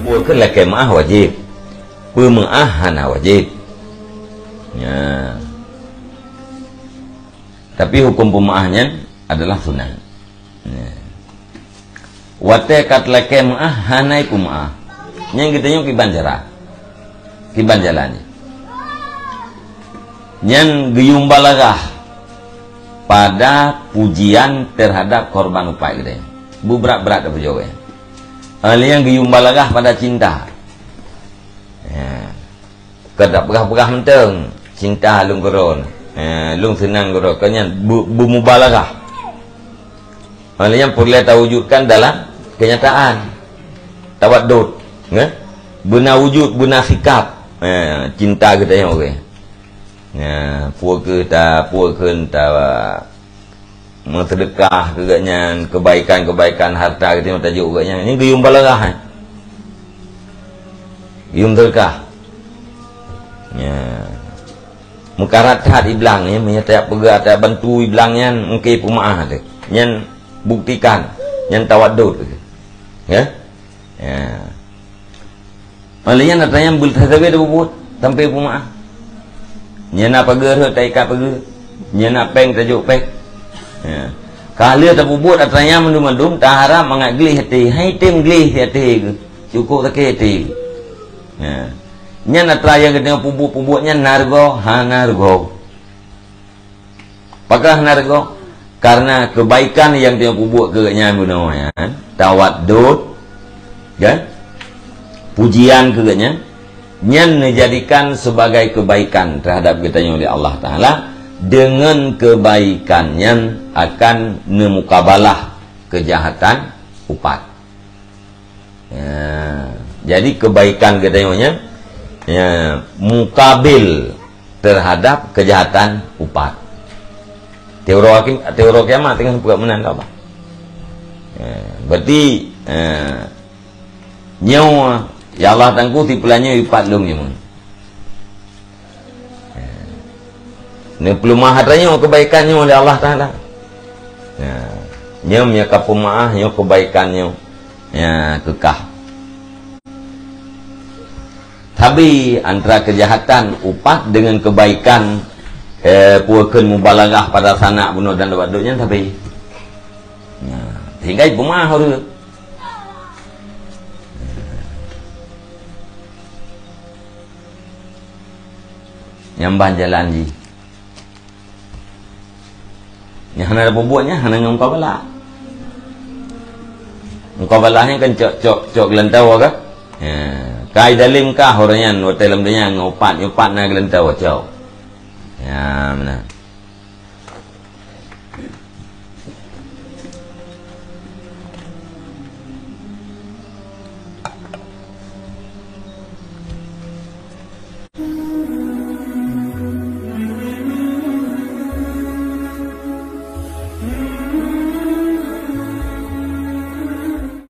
buat ke laki maah wajib, pemaah hana wajib. Ya. Tapi hukum pemaahnya adalah sunnah. Ya. Wate kat laki maah hanai pemaah. Yang kita nyok kiban jarah, kiban jalannya. Yang geyung balagah pada pujian terhadap korban upai gitu. Bu berat-berat apa jawabnya? Yang geyung balagah pada cinta. Ya. Kedap pegah-pegah menteng cinta lung koron. Lung senang koron. Kanya bu mubalagah. Yang perlu kita wujudkan dalam kenyataan. Tawaddud, ya? Benar wujud, benar sikap. Cinta kita yang okey. Ya, puak ta sedekah kegaknya kebaikan harta kita tajuk kegaknya ini geyung balagah. Geyung sedekah. Ya. Mukarat had iblang ya, menyata pegah ta bantu iblangnya mungkin pemaah tu. Nyen buktikan, nyen tawaddud tu. Ya. Ya. Malian natanya bul tasabe tu buat sampai pemaah. Nyana pagar tak ikat pagar, nyana peng tajuk peng. Ya. Kalau tak bubut atanya mendum-mendum tak harap mengaglih hati, hai tim glih hati, cukup tak hati. Ya. Nyana teraya kita bubut-bubutnya nargo, nargo. Apakah nargo? Karena kebaikan yang dia bubut kegaknya gunawan, tawaddud, kan? Pujian kegaknya. Yang dijadikan sebagai kebaikan terhadap kita oleh Allah Ta'ala, dengan kebaikannya akan memukabalah kejahatan upat. Ya, jadi kebaikan kita ya, mukabil terhadap kejahatan upat. Teori kiamat dengan buka menang apa? Ya, berarti nyawa ya Allah tangku tipulannya ipat lung yang ini pelumah hatanya kebaikannya oleh Allah Ta'ala. Ya, nya kapumahnya kebaikannya ya kekah. Tapi antara kejahatan upat dengan kebaikan puakeun mubalagah pada sanak bunuh dan waduknya tapi ya, sehingga pumah harus nyambah jalan ji. Yang ada bubuknya hanya ngengkau bala. Ngengkau balanya kan cok gelentau ke? Ya, kai dalim kah orangnya hotel lemdenya ngopat na gelentau cok. Ya, mana?